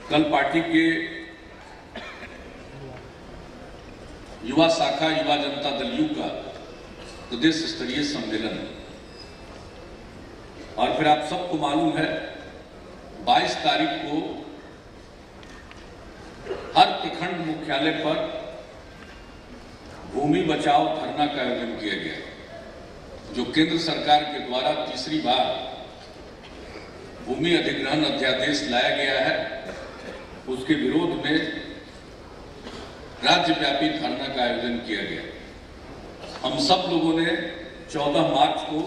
कल पार्टी के युवा शाखा युवा जनता दल यू का प्रदेश स्तरीय सम्मेलन है और फिर आप सबको मालूम है 22 तारीख को हर प्रखंड मुख्यालय पर भूमि बचाओ धरना का आयोजन किया गया, जो केंद्र सरकार के द्वारा तीसरी बार भूमि अधिग्रहण अध्यादेश लाया गया है। उसके विरोध में राज्यव्यापी धरना का आयोजन किया गया। हम सब लोगों ने 14 मार्च को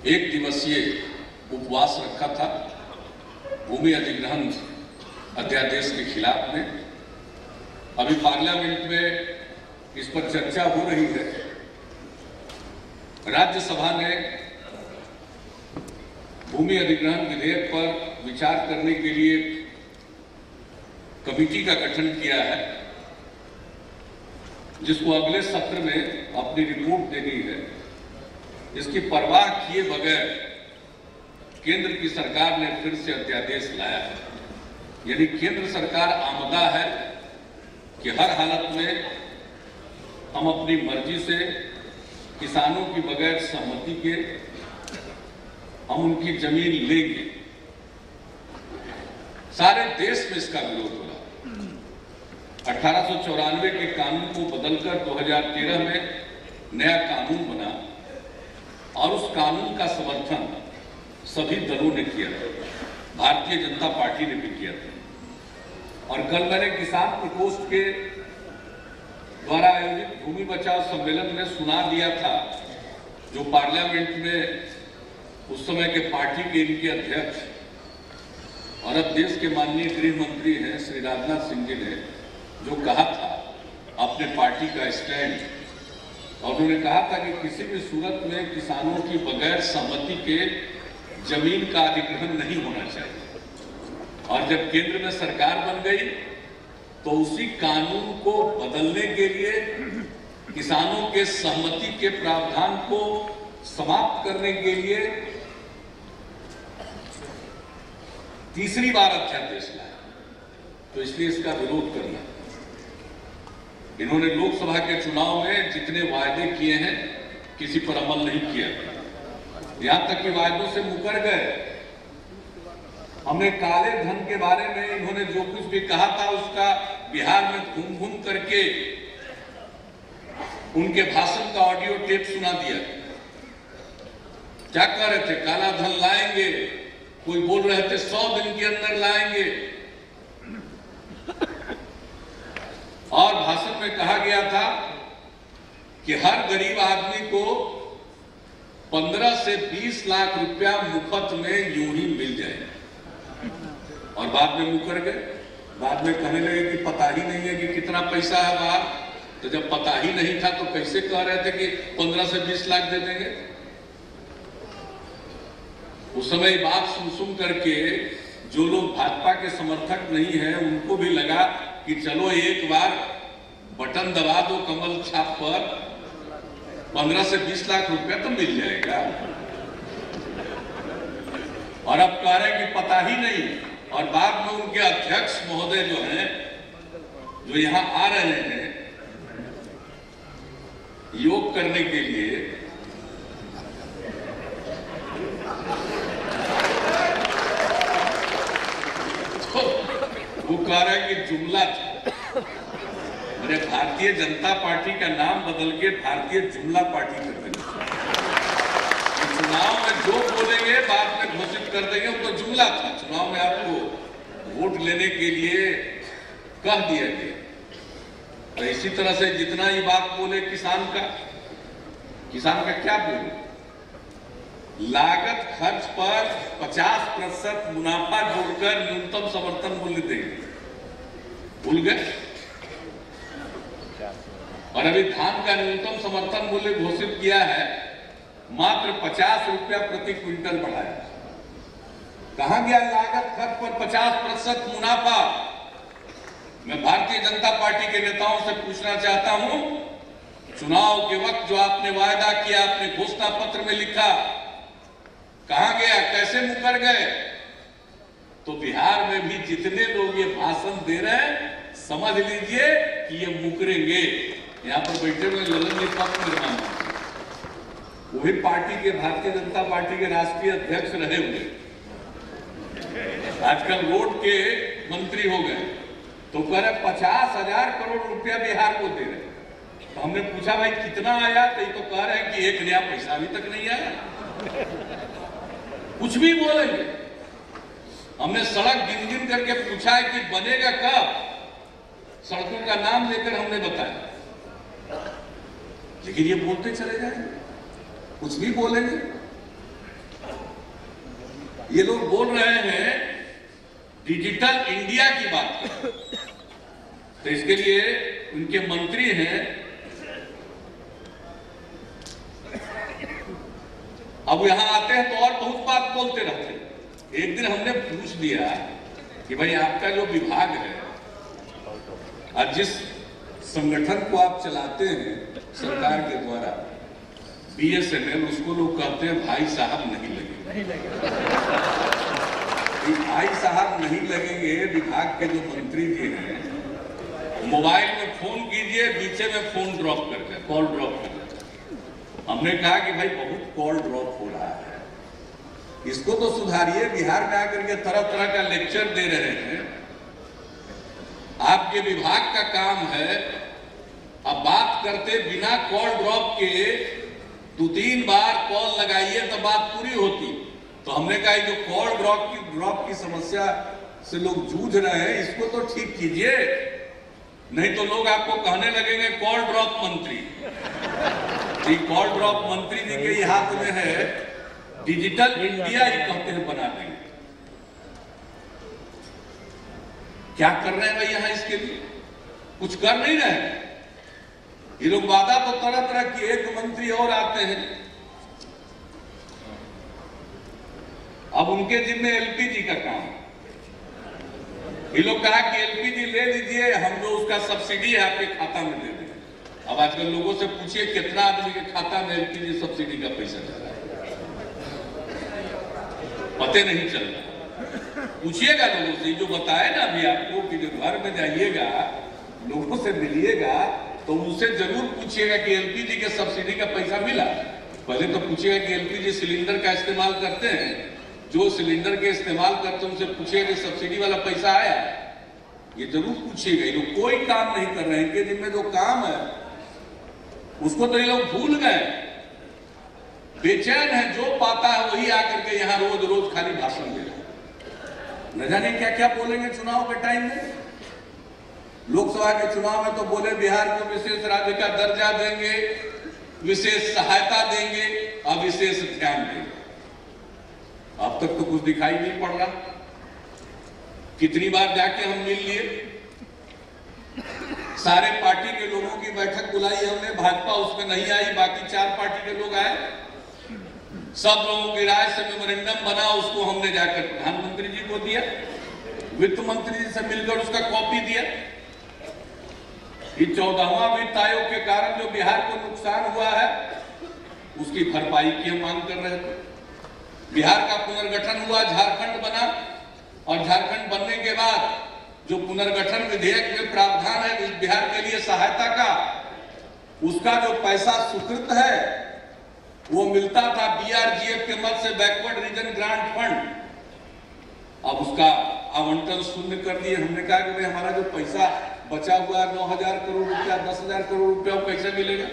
एक दिवसीय उपवास रखा था भूमि अधिग्रहण अध्यादेश के खिलाफ में। अभी पार्लियामेंट में इस पर चर्चा हो रही है। राज्यसभा ने भूमि अधिग्रहण विधेयक पर विचार करने के लिए कमेटी का गठन किया है, जिसको अगले सत्र में अपनी रिपोर्ट देनी है। इसकी परवाह किए बगैर केंद्र की सरकार ने फिर से अध्यादेश लाया है। यानी केंद्र सरकार आमदा है कि हर हालत में हम अपनी मर्जी से किसानों की बगैर सहमति के हम उनकी जमीन लेंगे। सारे देश में इसका विरोध हो रहा। 1894 के कानून को बदलकर 2013 में नया कानून बना और उस कानून का समर्थन सभी दलों ने किया था, भारतीय जनता पार्टी ने भी किया था। और कल मैंने किसान प्रकोष्ठ के द्वारा आयोजित भूमि बचाओ सम्मेलन में सुना दिया था, जो पार्लियामेंट में उस समय के पार्टी के इनके अध्यक्ष और अब देश के माननीय गृह मंत्री हैं श्री राजनाथ सिंह जी ने जो कहा था अपने पार्टी का स्टैंड, और उन्होंने कहा था कि किसी भी सूरत में किसानों की बगैर सहमति के जमीन का अधिग्रहण नहीं होना चाहिए। और जब केंद्र में सरकार बन गई तो उसी कानून को बदलने के लिए किसानों के सहमति के प्रावधान को समाप्त करने के लिए तीसरी बार अध्यादेश लाया। तो इसलिए इसका विरोध करना। इन्होंने लोकसभा के चुनाव में जितने वायदे किए हैं किसी पर अमल नहीं किया, यहां तक कि वायदों से मुकर गए। हमने काले धन के बारे में इन्होंने जो कुछ भी कहा था उसका बिहार में घूम घूम करके उनके भाषण का ऑडियो टेप सुना दिया। क्या कह रहे थे? काला धन लाएंगे, कोई बोल रहे थे 100 दिन के अंदर लाएंगे। और भाषण में कहा गया था कि हर गरीब आदमी को 15 से 20 लाख रुपया मुफ्त में यूं ही मिल जाए। और बाद में मुकर गए, बाद में कहने लगे कि पता ही नहीं है कि कितना पैसा है बाहर। तो जब पता ही नहीं था तो कैसे कह रहे थे कि 15 से 20 लाख दे देंगे? उस समय बात सुन करके जो लोग भाजपा के समर्थक नहीं है उनको भी लगा कि चलो एक बार बटन दबा दो कमल छाप पर, 15 से 20 लाख रुपया तो मिल जाएगा। और अब कह रहे हैं कि पता ही नहीं। और बाद में उनके अध्यक्ष महोदय जो हैं, जो यहां आ रहे हैं योग करने के लिए, तो वो कह रहे हैं कि जुमला था। मेरे भारतीय जनता पार्टी का नाम बदल के भारतीय जुमला पार्टी कर देंगे। चुनाव में जो बोलेंगे बाद में घोषित कर देंगे, वो तो जुमला था। चुनाव में आपको वोट लेने के लिए कह दिया गया। तो इसी तरह से जितना ही बात बोले किसान का क्या बोले? लागत खर्च पर 50% मुनाफा जोड़कर न्यूनतम समर्थन मूल्य देंगे, भूल गए? और अभी धान का न्यूनतम समर्थन मूल्य घोषित किया है, मात्र 50 रुपया प्रति क्विंटल बढ़ाया। कहां गया लागत खर्च पर 50% मुनाफा? मैं भारतीय जनता पार्टी के नेताओं से पूछना चाहता हूं, चुनाव के वक्त जो आपने वायदा किया, आपने घोषणा पत्र में लिखा, कहां गया? कैसे मुकर गए? तो बिहार में भी जितने लोग ये भाषण दे रहे हैं समझ लीजिए कि ये मुकरेंगे। यहाँ पर बैठे हुए ललन जी पथ निर्माण, वो भी पार्टी के, भारतीय जनता पार्टी के राष्ट्रीय अध्यक्ष रहे हुए, आजकल रोड के मंत्री हो गए, तो कह रहे 50,000 करोड़ रुपया बिहार को दे रहे। तो हमने पूछा भाई कितना आया, तो ये तो कह रहे हैं कि 1 नया पैसा अभी तक नहीं आया। कुछ भी बोलेंगे। हमने सड़क गिन गिन करके पूछा है कि बनेगा कब, सड़कों का नाम लेकर हमने बताया, लेकिन ये बोलते चले जाएंगे, कुछ भी बोलेंगे। ये लोग बोल रहे हैं डिजिटल इंडिया की बात, तो इसके लिए उनके मंत्री हैं। अब यहां आते हैं तो और बहुत बात बोलते रहते हैं। एक दिन हमने पूछ दिया कि भाई आपका जो विभाग है और जिस संगठन को आप चलाते हैं सरकार के द्वारा, BSNL, उसको लोग कहते हैं भाई साहब नहीं लगेंगे। भाई साहब नहीं लगेंगे। विभाग के जो मंत्री जी हैं, मोबाइल में फोन कीजिए, बीचे में फोन ड्रॉप करके, कॉल ड्रॉप करके। हमने कहा कि भाई बहुत कॉल ड्रॉप हो रहा है, इसको तो सुधारिए। बिहार में आकर के तरह तरह का लेक्चर दे रहे हैं। आपके विभाग का काम है, अब बात करते बिना कॉल ड्रॉप के 2-3 बार कॉल लगाइए तो बात पूरी होती। तो हमने कहा जो कॉल ड्रॉप की समस्या से लोग जूझ रहे हैं, इसको तो ठीक कीजिए, नहीं तो लोग आपको कहने लगेंगे कॉल ड्रॉप मंत्री। कॉल ड्रॉप मंत्री जी के हाथ में है, डिजिटल इंडिया ही कहते हैं बना देंगे। क्या कर रहे हैं भाई यहां इसके लिए? कुछ कर नहीं रहे। ये लोग वादा तो तरह तरह की, एक मंत्री और आते हैं, अब उनके जिम्मे LPG का काम। ये लोग कहा कि LPG ले लीजिए, हम जो उसका सब्सिडी है आपके खाता में दे देंगे। अब आजकल लोगों से पूछिए कितना आदमी के खाता में LPG सब्सिडी का पैसा जा रहा है, पते नहीं चल रहा। पूछिएगा लोगों से, जो बताए ना अभी आपको कि जो घर में जाइएगा, लोगों से मिलिएगा, तो उनसे जरूर पूछिएगा कि LPG के सब्सिडी का पैसा मिला। पहले तो पूछिएगा कि LPG सिलेंडर का इस्तेमाल करते हैं, जो सिलेंडर के इस्तेमाल करते हैं उनसे पूछिएगा कि सब्सिडी वाला पैसा आया, ये जरूर पूछिएगा। ये लोग कोई काम नहीं कर रहे हैं, इनके जिम्मे जो काम है उसको तो ये लोग भूल गए। बेचैन है, जो पाता है वही आकर के यहाँ रोज रोज खाली भाषण दे रहे हैं। न जाने क्या क्या बोलेंगे चुनाव के टाइम में। लोकसभा के चुनाव में तो बोले बिहार को विशेष राज्य का दर्जा देंगे, विशेष सहायता देंगे और विशेष ध्यान देंगे। अब तक तो कुछ दिखाई नहीं पड़ रहा। कितनी बार जाके हम मिल लिए, सारे पार्टी के लोगों की बैठक बुलाई हमने, भाजपा उसमें नहीं आई, बाकी 4 पार्टी के लोग आए। सब लोगों की राय से मेमोरेंडम बना, उसको हमने जाकर प्रधानमंत्री जी को दिया, वित्त मंत्री जी से मिलकर उसका कॉपी दिया। ये 14वां वित्त आयोग के कारण जो बिहार को नुकसान हुआ है, उसकी भरपाई की हम मांग कर रहे थे। बिहार का पुनर्गठन हुआ, झारखंड बना, और झारखंड बनने के बाद जो पुनर्गठन विधेयक में प्रावधान है बिहार के लिए सहायता का, उसका जो पैसा स्वीकृत है वो मिलता था BRGF के मद से, बैकवर्ड रीजन ग्रांट फंड। अब उसका आवंटन शून्य कर दिए। हमने कहा कि भाई हमारा जो पैसा बचा हुआ 9,000 करोड़ रुपया, 10,000 करोड़ रुपया कैसे मिलेगा?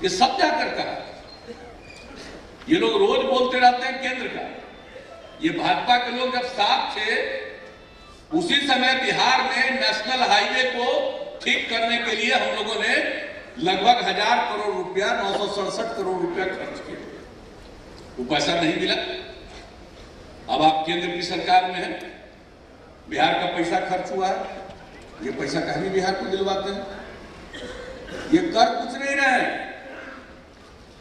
ये सब क्या करता है? ये लोग रोज बोलते रहते हैं केंद्र का। ये भाजपा के लोग जब साथ थे, उसी समय बिहार में नेशनल हाईवे को ठीक करने के लिए हम लोगों ने लगभग 1,000 करोड़ रुपया, 967 करोड़ रुपया खर्च किया। वो पैसा नहीं मिला। अब आप केंद्र की सरकार में हैं, बिहार का पैसा खर्च हुआ है, ये पैसा कहीं बिहार को दिलवाते हैं। ये कर कुछ नहीं रहे।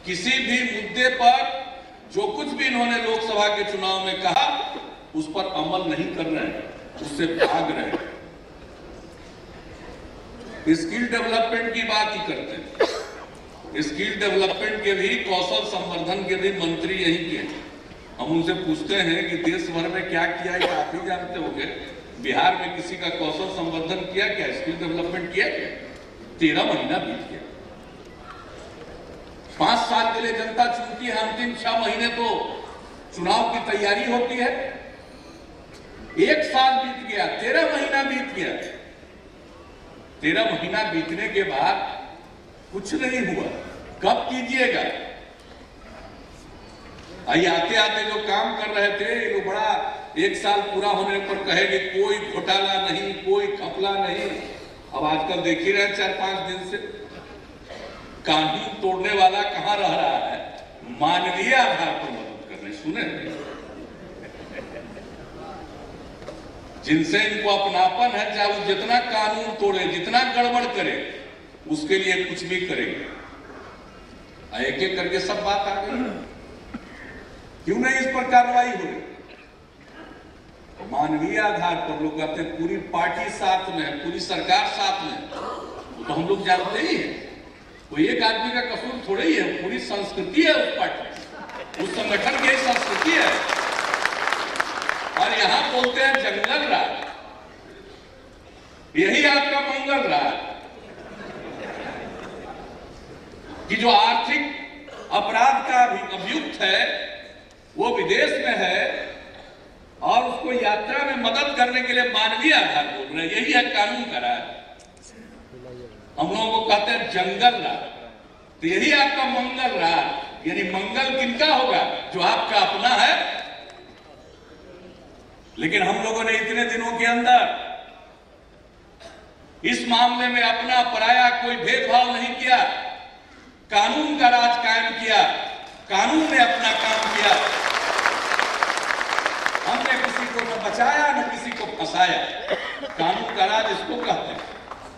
किसी भी मुद्दे पर जो कुछ भी इन्होंने लोकसभा के चुनाव में कहा, उस पर अमल नहीं कर रहे हैं, उससे भाग रहे हैं। स्किल डेवलपमेंट की बात ही करते हैं। स्किल डेवलपमेंट के भी, कौशल संवर्धन के भी मंत्री यही के हैं। हम उनसे पूछते हैं कि देश भर में क्या किया है, आप ही जानते होंगे। बिहार में किसी का कौशल संवर्धन किया क्या, स्किल डेवलपमेंट किया क्या? 13 महीना बीत गया। 5 साल के लिए जनता चुनती है, अंतिम 6 महीने तो चुनाव की तैयारी होती है। 1 साल बीत गया, 13 महीना बीत गया। 13 महीना बीतने के बाद कुछ नहीं हुआ। कब कीजिएगा? आते आते जो काम कर रहे थे ये लोग बड़ा 1 साल पूरा होने पर कहेंगे कोई घोटाला नहीं, कोई घपला नहीं। अब आजकल देख ही रहे 4-5 दिन से कानून तोड़ने वाला कहां रह रहा है, मानवीय आधार पर मदद करने। सुने जिनसे इनको अपनापन है, चाहे वो जितना कानून तोड़े, जितना गड़बड़ करे, उसके लिए कुछ भी करेंगे। एक एक करके सब बात आ गई, क्यों नहीं इस पर कार्रवाई हो रही? मानवीय आधार पर लोग कहते हैं पूरी पार्टी साथ में है, पूरी सरकार साथ में है। तो हम लोग जानते ही हैं, कोई एक आदमी का कसूर थोड़ा ही है, पूरी संस्कृति है उस पार्टी, उस संगठन की संस्कृति है। और यहां बोलते हैं जंगल राज, यही आपका मंगल राज कि जो आर्थिक अपराध का अभियुक्त है वो विदेश में है और उसको यात्रा में मदद करने के लिए मानवीय आधार बोल रहे हैं। यही है कानून का राज। हम लोगों को कहते हैं जंगल राज, तो यही आपका मंगल राज। यानी मंगल किनका होगा? जो आपका अपना है। लेकिन हम लोगों ने इतने दिनों के अंदर इस मामले में अपना पराया कोई भेदभाव नहीं किया, कानून का राज कायम किया, कानून ने अपना काम किया। हमने किसी को न बचाया न किसी को फंसाया। कानून का राज इसको कहते हैं।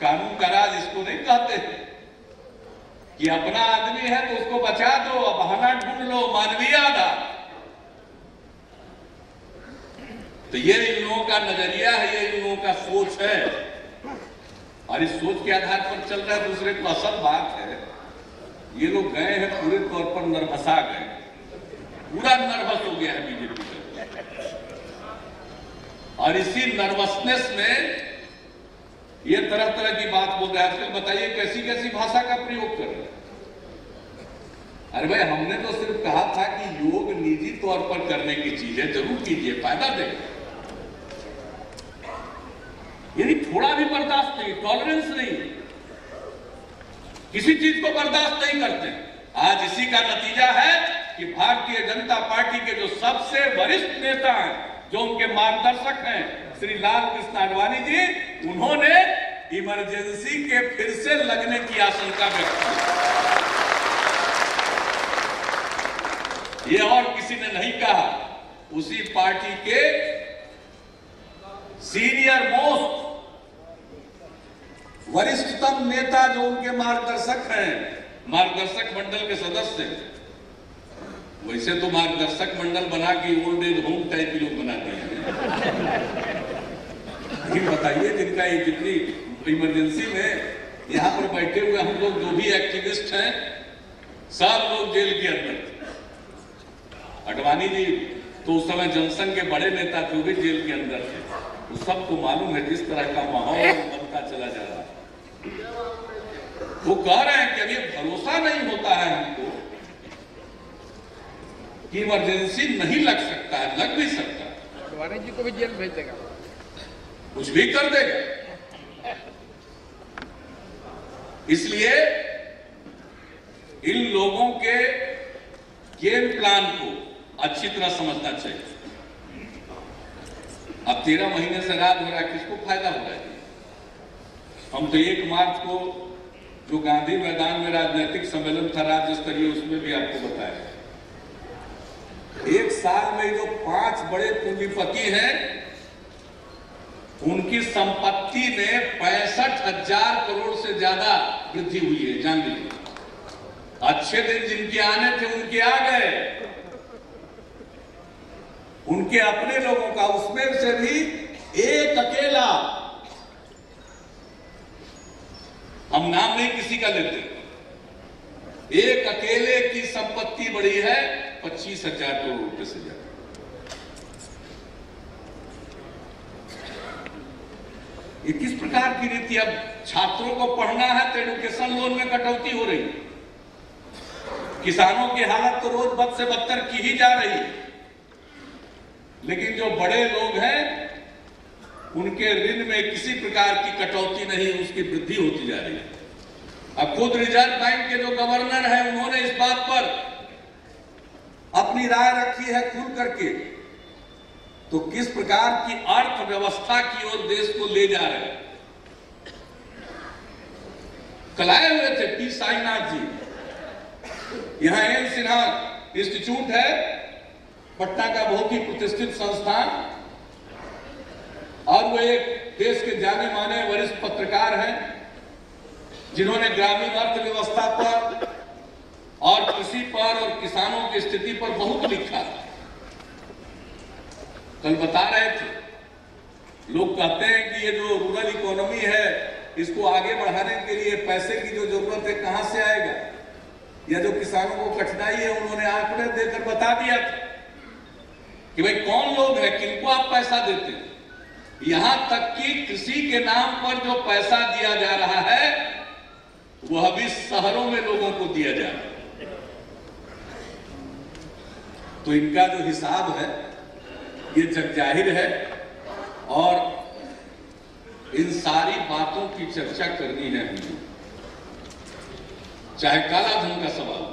कानून का राज इसको नहीं कहते कि अपना आदमी है तो उसको बचा दो, बहाना ढूंढ लो, मानवीय आधार। तो ये इन लोगों का नजरिया है, ये इन लोगों का सोच है, और इस सोच के आधार पर चल रहा है। दूसरे को असल बात है, ये लोग गए हैं पूरे तौर पर नर्वसा गए, पूरा नर्वस हो गया है बीजेपी का। और इसी नर्वसनेस में ये तरह तरह की बात बोल रहे हैं। बताइए कैसी कैसी भाषा का प्रयोग कर रहे हैं। अरे भाई, हमने तो सिर्फ कहा था कि योग निजी तौर पर करने की चीज है, जरूर कीजिए, फायदा देगा। यानी थोड़ा भी बर्दाश्त नहीं, टॉलरेंस नहीं, किसी चीज को बर्दाश्त नहीं करते। आज इसी का नतीजा है कि भारतीय जनता पार्टी के जो सबसे वरिष्ठ नेता हैं, जो उनके मार्गदर्शक हैं, श्री लाल कृष्ण आडवाणी जी, उन्होंने इमरजेंसी के फिर से लगने की आशंका व्यक्त की। ये और किसी ने नहीं कहा, उसी पार्टी के सीनियर मोस्ट वरिष्ठतम नेता जो उनके मार्गदर्शक हैं, मार्गदर्शक मंडल के सदस्य। वैसे तो मार्गदर्शक मंडल बना के ओल्ड एज होम टाइप लोग बनाते हैं, लेकिन बताइए जिनका ये जितनी इमरजेंसी में यहाँ पर बैठे हुए हम लोग जो भी एक्टिविस्ट हैं, सब लोग जेल के अंदर थे। आडवाणी जी तो उस समय जनसंघ के बड़े नेता थे, वो भी जेल के अंदर थे। तो सबको मालूम है जिस तरह का माहौल बनता चला जा रहा है। वो कह रहे हैं कि अभी भरोसा नहीं होता है हमको कि इमरजेंसी नहीं लग सकता है, लग भी सकता है। आडवाणी जी को भी जेल भेज देगा, कुछ भी कर देगा। इसलिए इन लोगों के गेम प्लान को अच्छी तरह समझना चाहिए। अब 13 महीने से रात हो रहा है, किसको फायदा हो रहा है? हम तो 1 मार्च को जो गांधी मैदान में राजनीतिक सम्मेलन था राज्य स्तरीय, उसमें भी आपको बताया 1 साल में जो 5 बड़े पूंजीपति हैं, उनकी संपत्ति में 65,000 करोड़ से ज्यादा वृद्धि हुई है। जान लीजिए, अच्छे दिन जिनके आने थे उनके आ गए, उनके अपने लोगों का, उसमें से भी एक अकेला, हम नाम नहीं किसी का लेते, एक अकेले की संपत्ति बढ़ी है 25,000 करोड़ रुपए से ज्यादा। ये किस प्रकार की नीति? अब छात्रों को पढ़ना है तो एजुकेशन लोन में कटौती हो रही, किसानों की हालत तो रोज बद से बदतर की ही जा रही, लेकिन जो बड़े लोग हैं उनके ऋण में किसी प्रकार की कटौती नहीं, उसकी वृद्धि होती जा रही है। अब खुद रिजर्व बैंक के जो गवर्नर हैं उन्होंने इस बात पर अपनी राय रखी है खुल करके, तो किस प्रकार की अर्थव्यवस्था की ओर देश को ले जा रहे हैं। कल आए हुए थे पी साईनाथ जी, यहां एन सिन्हा इंस्टीट्यूट है पटना का, बहुत ही प्रतिष्ठित संस्थान, और वो एक देश के जाने माने वरिष्ठ पत्रकार हैं जिन्होंने ग्रामीण अर्थव्यवस्था पर और कृषि पर और किसानों की स्थिति पर बहुत लिखा। कल बता रहे थे, लोग कहते हैं कि ये जो रूरल इकोनॉमी है इसको आगे बढ़ाने के लिए पैसे की जो जरूरत है कहां से आएगा, या जो किसानों को कठिनाई है उन्होंने आंकड़े देकर बता दिया था कि भाई कौन लोग हैं किनको आप पैसा देते हैं। यहां तक कि कृषि के नाम पर जो पैसा दिया जा रहा है वह अभी शहरों में लोगों को दिया जा रहा है। तो इनका जो हिसाब है ये जग जाहिर है, और इन सारी बातों की चर्चा करनी है हमें, चाहे काला धन का सवाल,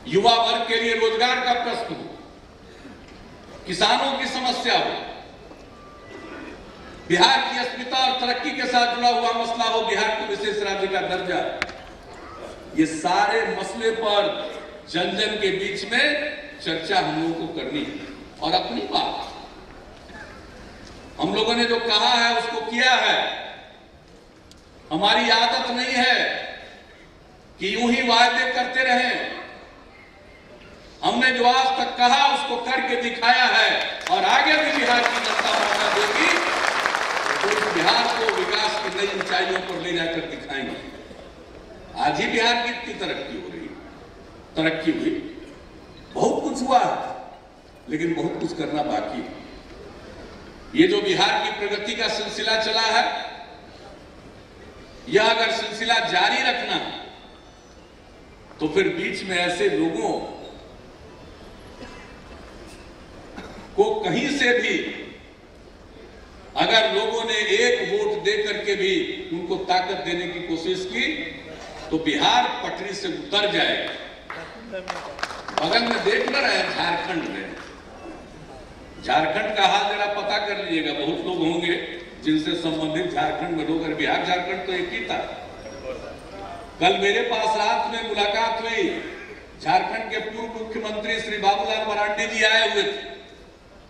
युवा वर्ग के लिए रोजगार का प्रश्न हो, किसानों की समस्या हो, बिहार की अस्मिता और तरक्की के साथ जुड़ा हुआ मसला हो, बिहार को विशेष राज्य का दर्जा, ये सारे मसले पर जन जन के बीच में चर्चा हम लोगों को करनी है। और अपनी बात हम लोगों ने जो कहा है उसको किया है। हमारी आदत नहीं है कि यूं ही वायदे करते रहें, हमने जो आज तक कहा उसको करके दिखाया है, और आगे भी बिहार की जनता मौका देगी तो इस बिहार को विकास की नई ऊंचाइयों पर ले जाकर दिखाएंगे। आज ही बिहार की इतनी तरक्की हो रही, तरक्की हुई, बहुत कुछ हुआ, लेकिन बहुत कुछ करना बाकी है। ये जो बिहार की प्रगति का सिलसिला चला है, यह अगर सिलसिला जारी रखना तो फिर बीच में ऐसे लोगों को कहीं से भी अगर लोगों ने एक वोट दे करके भी उनको ताकत देने की कोशिश की तो बिहार पटरी से उतर जाएगा। बगल में देख ना रहे झारखंड में, झारखंड का हाल जरा पता कर लीजिएगा, बहुत लोग होंगे जिनसे संबंधित झारखंड में लोग, बिहार झारखंड तो एक ही था। कल मेरे पास रात में मुलाकात हुई, झारखंड के पूर्व मुख्यमंत्री श्री बाबूलाल मरांडी जी आए हुए थे,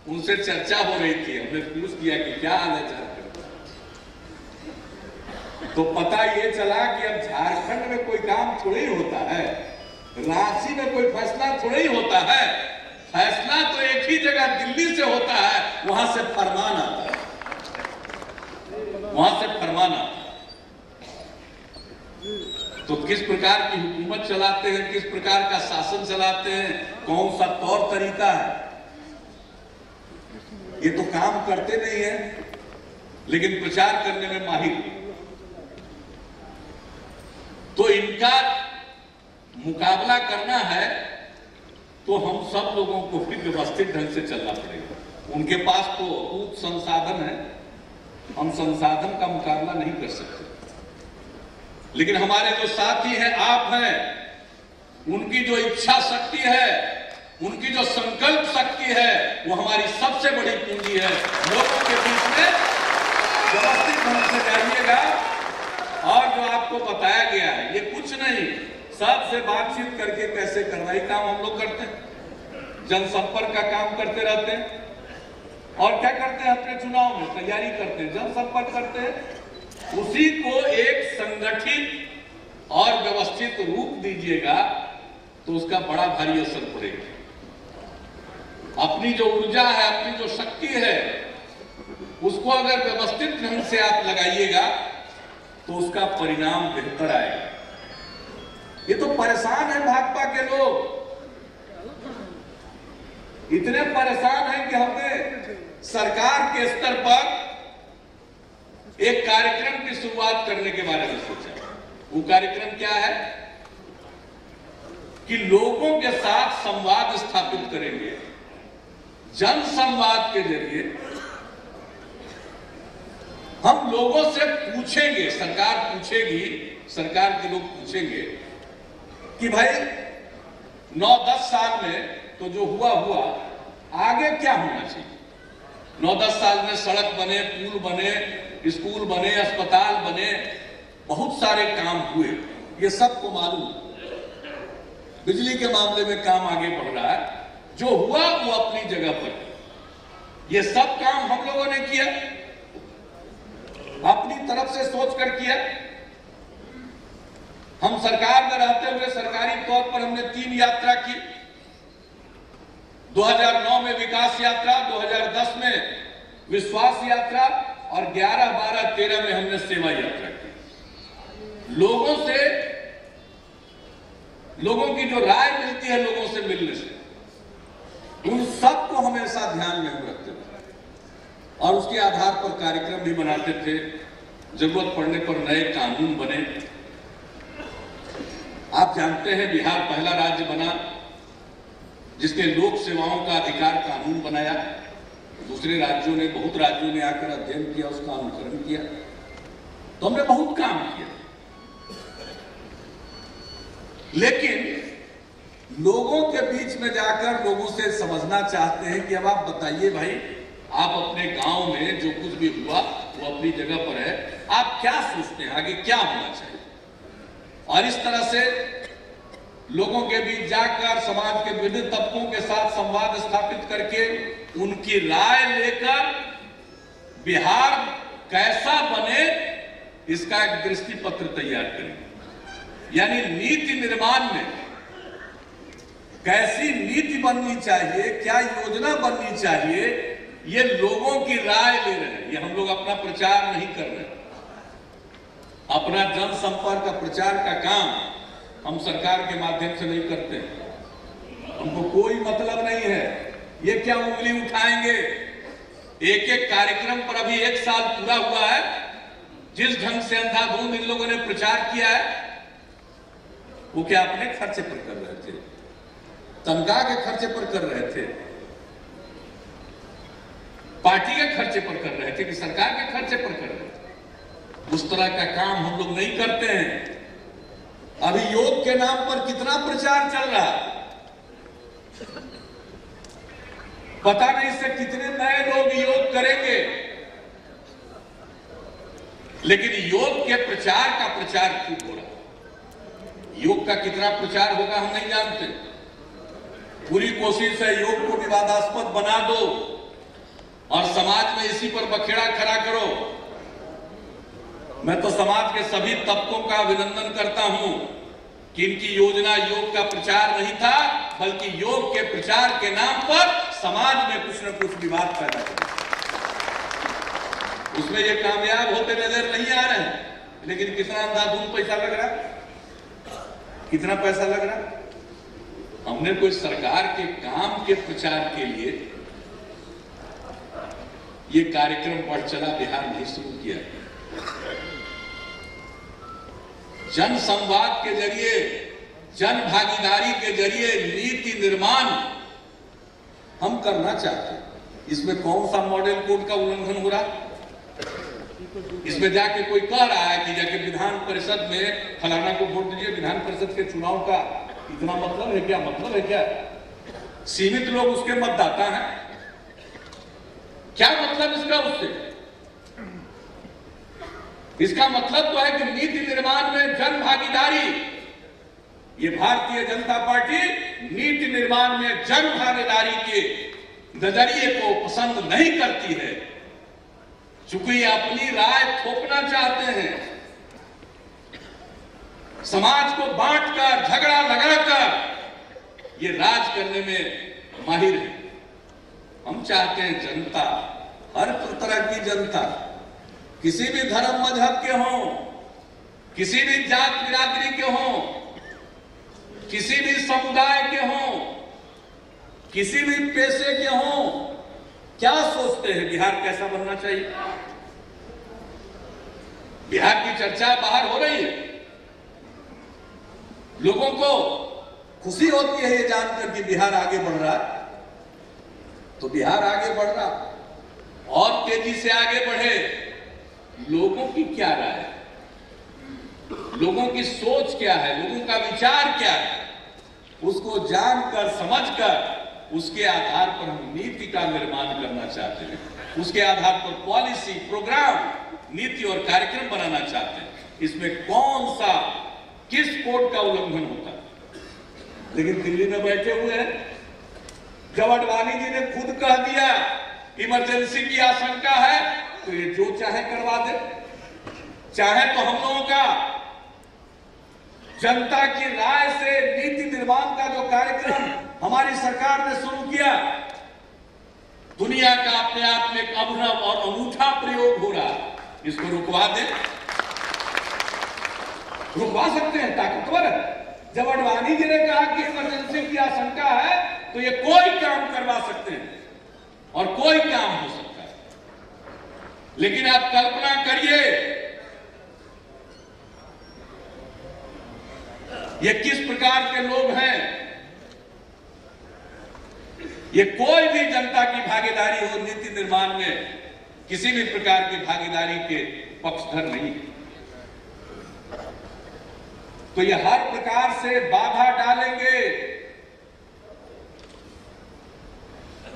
उनसे चर्चा हो रही थी। हमने पूछ किया कि क्या हाल है झारखंड, तो पता ये चला कि अब झारखंड में कोई काम थोड़ी होता है, रांची में कोई फैसला थोड़ी होता है, फैसला तो एक ही जगह दिल्ली से होता है, वहां से फरमान आता है, वहां से फरमान आता है। तो किस प्रकार की हुकूमत चलाते हैं, किस प्रकार का शासन चलाते हैं, कौन सा तौर तरीका है, ये तो काम करते नहीं है, लेकिन प्रचार करने में माहिर। तो इनका मुकाबला करना है तो हम सब लोगों को फिर व्यवस्थित ढंग से चलना पड़ेगा। उनके पास तो अकूत संसाधन है, हम संसाधन का मुकाबला नहीं कर सकते, लेकिन हमारे जो साथी हैं, आप हैं, उनकी जो इच्छा शक्ति है, उनकी जो संकल्प शक्ति है, वो हमारी सबसे बड़ी पूंजी है। लोगों के बीच में व्यवस्थित ढंग से जाइएगा, और जो आपको बताया गया है ये कुछ नहीं, सबसे बातचीत करके कैसे करना, ये काम हम लोग करते हैं, जनसंपर्क का काम करते रहते हैं। और क्या करते हैं, अपने चुनाव में तैयारी करते हैं, जनसंपर्क करते हैं, उसी को एक संगठित और व्यवस्थित रूप दीजिएगा तो उसका बड़ा भारी असर पड़ेगा। अपनी जो ऊर्जा है, अपनी जो शक्ति है, उसको अगर व्यवस्थित ढंग से आप लगाइएगा तो उसका परिणाम बेहतर आएगा। ये तो परेशान है भाजपा के लोग, इतने परेशान हैं कि हमने सरकार के स्तर पर एक कार्यक्रम की शुरुआत करने के बारे में सोचा। वो कार्यक्रम क्या है कि लोगों के साथ संवाद स्थापित करेंगे। जन संवाद के जरिए हम लोगों से पूछेंगे, सरकार पूछेगी, सरकार के लोग पूछेंगे कि भाई 9-10 साल में तो जो हुआ आगे क्या होना चाहिए। 9-10 साल में सड़क बने, पुल बने, स्कूल बने, अस्पताल बने, बहुत सारे काम हुए, ये सबको मालूम। बिजली के मामले में काम आगे बढ़ रहा है, जो हुआ वो अपनी जगह पर। ये सब काम हम लोगों ने किया, अपनी तरफ से सोचकर किया। हम सरकार में रहते हुए सरकारी तौर पर हमने 3 यात्रा की। 2009 में विकास यात्रा, 2010 में विश्वास यात्रा और 11, 12, 13 में हमने सेवा यात्रा की। लोगों की जो राय मिलती है लोगों से मिलने से, उन सबको हमेशा ध्यान में रखते थे और उसके आधार पर कार्यक्रम भी बनाते थे। जरूरत पड़ने पर नए कानून बने। आप जानते हैं बिहार पहला राज्य बना जिसने लोक सेवाओं का अधिकार कानून बनाया। दूसरे राज्यों ने, बहुत राज्यों ने आकर अध्ययन किया, उसका अनुकरण किया। तो हमने बहुत काम किया, लेकिन लोगों के बीच में जाकर लोगों से समझना चाहते हैं कि अब आप बताइए भाई, आप अपने गांव में जो कुछ भी हुआ वो अपनी जगह पर है, आप क्या सोचते हैं आगे क्या होना चाहिए। और इस तरह से लोगों के बीच जाकर समाज के विभिन्न तबकों के साथ संवाद स्थापित करके उनकी राय लेकर बिहार कैसा बने इसका एक दृष्टि पत्र तैयार करेंगे। यानी नीति निर्माण में कैसी नीति बननी चाहिए, क्या योजना बननी चाहिए, ये लोगों की राय ले रहे हैं। ये हम लोग अपना प्रचार नहीं कर रहे, अपना जनसंपर्क का प्रचार का काम हम सरकार के माध्यम से नहीं करते। हमको कोई मतलब नहीं है। ये क्या उंगली उठाएंगे, एक एक कार्यक्रम पर अभी 1 साल पूरा हुआ है। जिस ढंग से अंधाधुंध इन लोगों ने प्रचार किया है वो क्या अपने खर्चे पर कर रहे थे, तनख्वाह के खर्चे पर कर रहे थे, पार्टी के खर्चे पर कर रहे थे कि सरकार के खर्चे पर कर रहे थे। उस तरह का काम हम लोग नहीं करते हैं। अभी योग के नाम पर कितना प्रचार चल रहा है, पता नहीं से कितने नए लोग योग करेंगे, लेकिन योग के प्रचार का प्रचार खूब हो रहा है। योग का कितना प्रचार होगा हम नहीं जानते। पूरी कोशिश है योग को विवादास्पद बना दो और समाज में इसी पर बखेड़ा खड़ा करो। मैं तो समाज के सभी तबकों का अभिनंदन करता हूं कि इनकी योजना योग का प्रचार नहीं था, बल्कि योग के प्रचार के नाम पर समाज में कुछ न कुछ विवाद पैदा कर। उसमें ये कामयाब होते नजर नहीं आ रहे हैं, लेकिन कितना अंधाधुंध पैसा लग रहा है, कितना पैसा लग रहा है। हमने कोई सरकार के काम के प्रचार के लिए ये कार्यक्रम बढ़ चला बिहार नहीं शुरू किया। जन संवाद के जरिए, जन भागीदारी के जरिए नीति निर्माण हम करना चाहते हैं। इसमें कौन सा मॉडल कोड का उल्लंघन हो रहा है? इसमें जाके कोई कह रहा है कि जाके विधान परिषद में फलाना को वोट दीजिए। विधान परिषद के चुनाव का इतना मतलब है क्या? मतलब है क्या? सीमित लोग उसके मतदाता हैं, क्या मतलब इसका? उससे इसका मतलब तो है कि नीति निर्माण में जन भागीदारी। ये भारतीय जनता पार्टी नीति निर्माण में जन भागीदारी के नजरिए को पसंद नहीं करती है, चूंकि ये अपनी राय थोपना चाहते हैं। समाज को बांटकर, झगड़ा लगाकर ये राज करने में माहिर है। हम चाहते हैं जनता, हर तरह की जनता, किसी भी धर्म मजहब के हों, किसी भी जात बिरादरी के हों, किसी भी समुदाय के हों, किसी भी पेशे के हों, क्या सोचते हैं बिहार कैसा बनना चाहिए? बिहार की चर्चा बाहर हो रही है। लोगों को खुशी होती है ये जानकर कि बिहार आगे बढ़ रहा है, तो बिहार आगे बढ़ रहा और तेजी से आगे बढ़े। लोगों की क्या राय है, लोगों की सोच क्या है, लोगों का विचार क्या है, उसको जानकर समझकर उसके आधार पर हम नीति का निर्माण करना चाहते हैं। उसके आधार पर पॉलिसी, प्रोग्राम, नीति और कार्यक्रम बनाना चाहते हैं। इसमें कौन सा, किस कोड का उल्लंघन होता है। लेकिन दिल्ली में बैठे हुए हैं, जब अडवाणी जी ने खुद कह दिया इमरजेंसी की आशंका है, तो ये जो चाहे करवा दे। चाहे तो हम लोगों का जनता की राय से नीति निर्माण का जो कार्यक्रम हमारी सरकार ने शुरू किया, दुनिया का अपने आप में एक अभिनव और अनूठा प्रयोग हो रहा है, इसको रुकवा दे। रुकवा सकते हैं, ताकतवर है। जब अडवाणी जी ने कहा कि इमरजेंसी की आशंका है, तो ये कोई काम करवा सकते हैं और कोई काम हो सकता है। लेकिन आप कल्पना करिए, ये किस प्रकार के लोग हैं। ये कोई भी जनता की भागीदारी हो नीति निर्माण में, किसी भी प्रकार की भागीदारी के पक्षधर नहीं है। तो ये हर प्रकार से बाधा डालेंगे।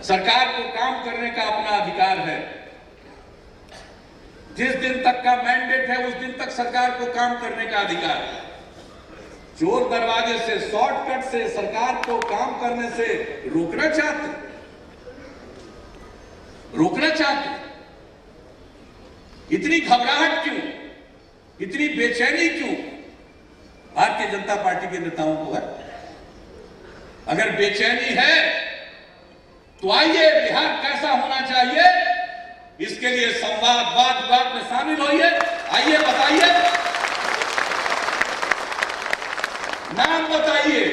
सरकार को काम करने का अपना अधिकार है। जिस दिन तक का मैंडेट है, उस दिन तक सरकार को काम करने का अधिकार है। चोर दरवाजे से, शॉर्टकट से सरकार को काम करने से रोकना चाहते। इतनी घबराहट क्यों, इतनी बेचैनी क्यों भारतीय जनता पार्टी के नेताओं को है? अगर बेचैनी है तो आइए, बिहार कैसा होना चाहिए, इसके लिए संवाद, वाद विवाद में शामिल होइए। आइए, बताइए, नाम बताइए,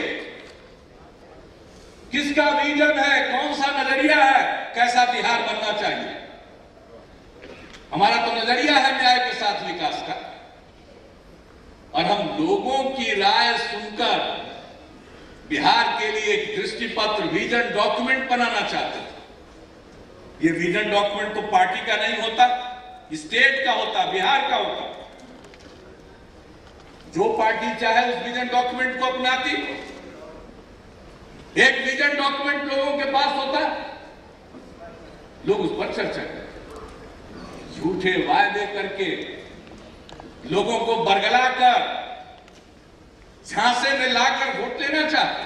किसका विजन है, कौन सा नजरिया है, कैसा बिहार बनना चाहिए। हमारा तो नजरिया है न्याय के साथ विकास का, और हम लोगों की राय सुनकर बिहार के लिए एक दृष्टिपत्र, विजन डॉक्यूमेंट बनाना चाहते हैं। ये विजन डॉक्यूमेंट तो पार्टी का नहीं होता, स्टेट का होता, बिहार का होता। जो पार्टी चाहे उस विजन डॉक्यूमेंट को अपनाती। एक विजन डॉक्यूमेंट लोगों के पास होता, लोग उस पर चर्चा करते, झूठे वायदे करके लोगों को बरगलाकर, झांसे में लाकर वोट लेना चाहते,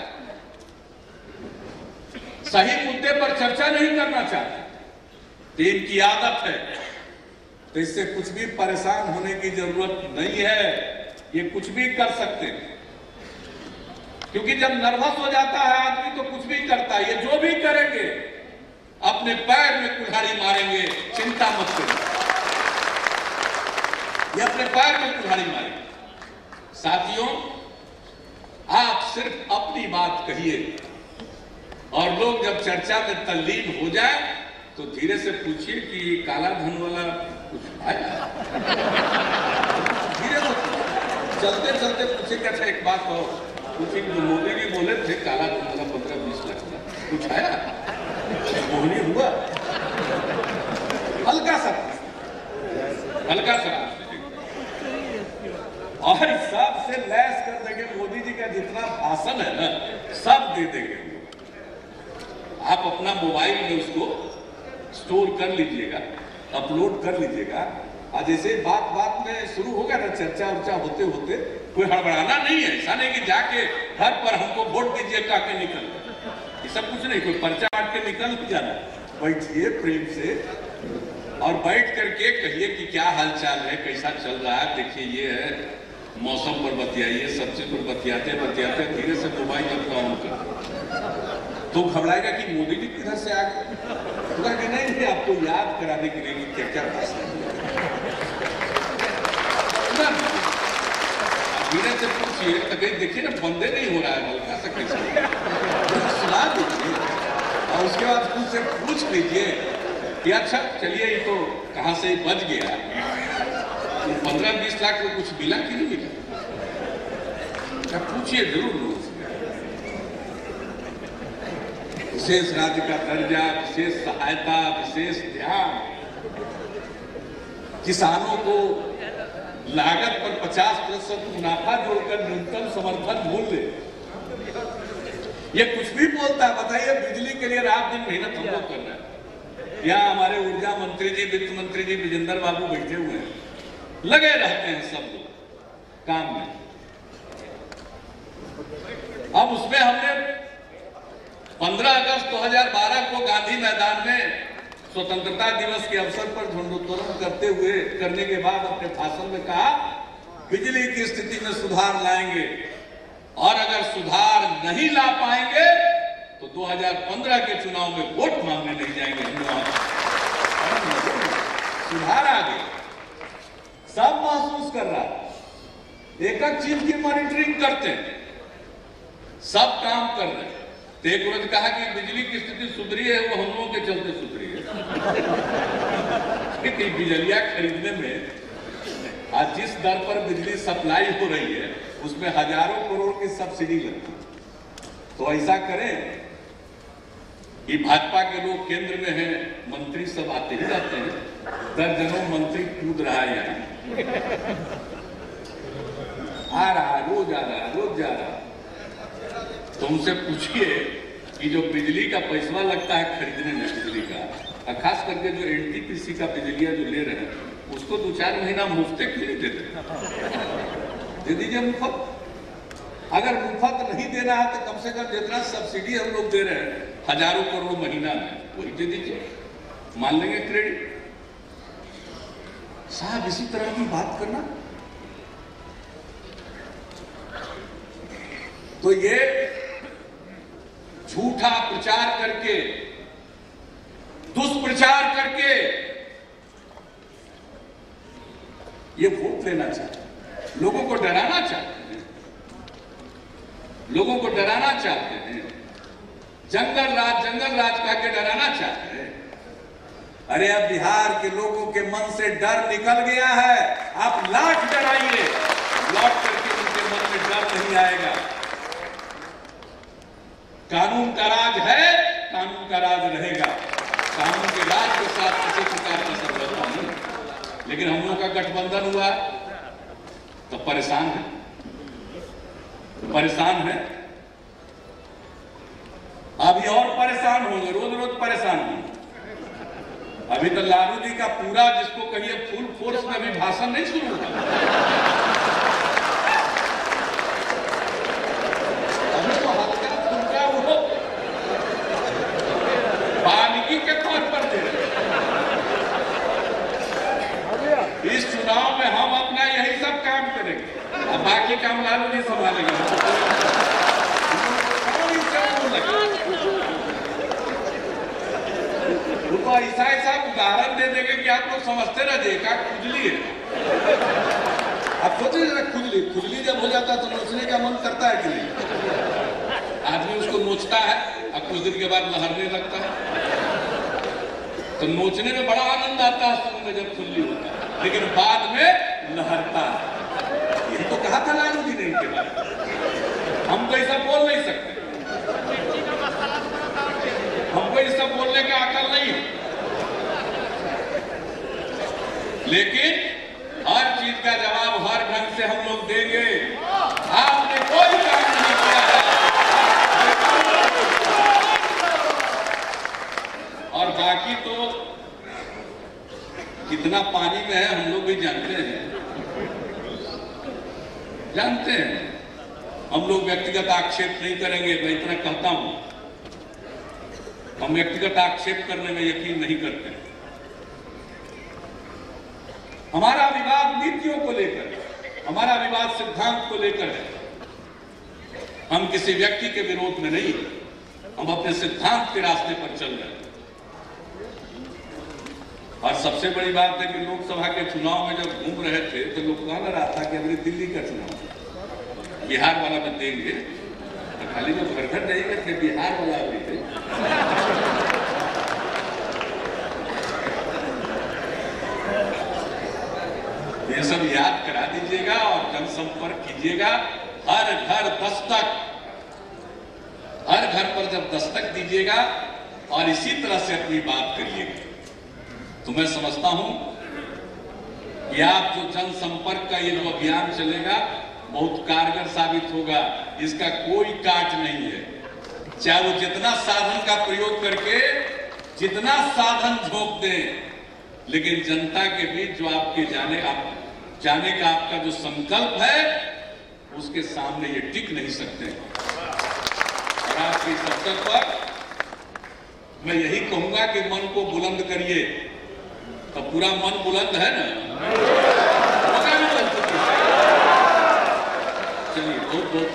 सही मुद्दे पर चर्चा नहीं करना चाहते। तो इनकी आदत है, तो इससे कुछ भी परेशान होने की जरूरत नहीं है। ये कुछ भी कर सकते हैं, क्योंकि जब नर्वस हो जाता है आदमी तो कुछ भी करता है। ये जो भी करेंगे अपने पैर में कुल्हाड़ी मारेंगे, चिंता मत करिए, ये अपने पैर में कुल्हाड़ी मारेंगे। साथियों, आप सिर्फ अपनी बात कहिए, और लोग जब चर्चा में तल्लीन हो जाए तो धीरे से पूछिए कि काला धन वाला कुछ आया। धीरे से चलते चलते पूछेगा, अच्छा एक बात हो, कुछ मोदी जी बोले थे काला धन वाला 15-20 लाख का कुछ आया, मोहनी हुआ, हल्का सा और सब से लैस कर देंगे। मोदी जी का जितना भाषण है ना, सब दे देंगे। आप अपना मोबाइल में उसको स्टोर कर लीजिएगा, अपलोड कर लीजिएगा। आज ऐसे बात में शुरू होगा ना, चर्चा उर्चा होते होते कोई हड़बड़ाना नहीं है। ऐसा नहीं कि जाके घर पर हमको वोट दीजिए कह के निकल, ये सब कुछ नहीं। कोई पर्चा बांट के निकल भी जाना, बैठिए प्रेम से और बैठ करके कहिए कि क्या हालचाल है, कैसा चल रहा है, देखिए ये है, मौसम पर बतियाइए, सब चीज पर बतियाते धीरे से मोबाइल अपना ऑन कर। तो घबराएगा कि मोदी जी किधर से आ गए, तो नहीं, आपको याद कराने के लिए क्या क्या धीरे से पूछिए। तो कहीं देखिए ना, बंदे नहीं हो रहा है, हल्का सा कैसे सुना दीजिए, और उसके बाद खुद से पूछ लीजिए कि अच्छा चलिए, ये तो कहां से बच गया, 15-20 लाख को कुछ मिला कि नहीं मिला? क्या पूछिए जरूर लोगों से। विशेष राज्य का दर्जा, विशेष सहायता, विशेष ध्यान, किसानों को लागत पर 50% मुनाफा जोड़कर न्यूनतम समर्थन मूल्य, ये कुछ भी बोलता है। बताइए, बिजली के लिए रात दिन मेहनत हम लोग कर रहे हैं। यहाँ हमारे ऊर्जा मंत्री जी, वित्त मंत्री जी विजेंद्र बाबू बैठे हुए हैं, लगे रहते हैं सब लोग काम में। अब उसमें हमने 15 अगस्त 2012 को गांधी मैदान में स्वतंत्रता दिवस के अवसर पर झंडोत्तोलन करने के बाद अपने भाषण में कहा, बिजली की स्थिति में सुधार लाएंगे, और अगर सुधार नहीं ला पाएंगे तो 2015 के चुनाव में वोट मांगने नहीं जाएंगे। सुधार आ गया, सब महसूस कर रहा है, एक एक चीज की मॉनिटरिंग करते हैं, सब काम कर रहे हैं। तो एक रोज कहा कि बिजली की स्थिति सुधरी है, वो हम लोगों के चलते सुधरी है। बिजलियां खरीदने में आज जिस दर पर बिजली सप्लाई हो रही है, उसमें हजारों करोड़ की सब्सिडी लगती है। तो ऐसा करें कि भाजपा के लोग केंद्र में हैं, मंत्री सब आते ही जाते हैं, दर्जनों मंत्री कूद रहा है यहाँ, आ रहा, रोज आ रहा, रोज जा रहा। तो उनसे पूछिए कि जो बिजली का पैसा लगता है खरीदने में बिजली का, खास करके जो एनटीपीसी का बिजलियां जो ले रहे हैं, उसको 2-4 महीना मुफ्त क्यों नहीं देते? दे दीजिए मुफ्त। अगर मुफ्त नहीं देना है तो कम से कम जितना सब्सिडी हम लोग दे रहे हैं हजारों करोड़ महीना में, वही दे दीजिए, मान लेंगे क्रेडिट। साहब इसी तरह की बात करना। तो ये झूठा प्रचार करके, दुष्प्रचार करके ये वोट लेना चाहते हैं, लोगों को डराना चाहते हैं, लोगों को डराना चाहते हैं, जंगल राज कह के डराना चाहते हैं। अरे अब बिहार के लोगों के मन से डर निकल गया है, आप लाख डराइए, लौट करके उनके मन में डर नहीं आएगा। कानून का राज है, कानून का राज रहेगा। कानून के राज के साथ किसी प्रकार का समझौता नहीं। लेकिन हम लोगों का गठबंधन हुआ तो परेशान है, परेशान है, अभी और परेशान होंगे, रोज रोज परेशान होंगे। अभी तो लालू जी का पूरा, जिसको कहिए फुल फोर्स में भी भाषण नहीं शुरू हुआ। अभी तो हल्का फुल्का वो वाल्मीकि के तौर पर दे रहे। इस चुनाव में हम अपना यही सब काम करेंगे, अब बाकी काम लालू जी संभालेंगे। तो ऐसा उदाहरण दे देंगे कि आप लोग समझते रह जाइए क्या खुजली है। आप सोचिए जरा, खुजली जब हो जाता है तो नोचने का मन करता है कि नहीं? आदमी उसको नोचता है और कुछ दिन के बाद लहरने लगता है। तो नोचने में बड़ा आनंद आता है शुरू में जब खुजली होता है, लेकिन बाद में लहरता है। ये तो कहा था लालू जी ने इनके बारे में। हम तो ऐसा बोल नहीं सकते, हमको ये सब बोलने का अकल नहीं है। लेकिन हर चीज का जवाब हर ढंग से हम लोग देंगे। आपने कोई काम नहीं किया है और बाकी तो कितना पानी में है हम लोग भी जानते हैं, जानते हैं। हम लोग व्यक्तिगत आक्षेप नहीं करेंगे, मैं इतना कहता हूं। हम व्यक्तिगत आक्षेप करने में यकीन नहीं करते। हमारा विवाद नीतियों को लेकर, हमारा विवाद सिद्धांत को लेकर है। हम किसी व्यक्ति के विरोध में नहीं, हम अपने सिद्धांत के रास्ते पर चल रहे हैं। और सबसे बड़ी बात है कि लोकसभा के चुनाव में जब घूम रहे थे तो लोग कह रहा था कि अभी दिल्ली का चुनाव, बिहार वाला में देंगे। तो खाली लोग घर घर जाएंगे थे, बिहार वाला भी थे। ये सब याद करा दीजिएगा और जनसंपर्क कीजिएगा। हर घर दस्तक, हर घर पर जब दस्तक दीजिएगा और इसी तरह से अपनी बात करिएगा तो मैं समझता हूं कि आप जो जनसंपर्क का ये जो अभियान चलेगा बहुत कारगर साबित होगा। इसका कोई काट नहीं है। चाहे वो जितना साधन का प्रयोग करके जितना साधन झोंक दें, लेकिन जनता के बीच जो आपके जाने का आपका जो संकल्प है उसके सामने ये टिक नहीं सकते। और आपके इस अवसर पर मैं यही कहूंगा कि मन को बुलंद करिए। तो पूरा मन बुलंद है ना? चलिए बहुत बहुत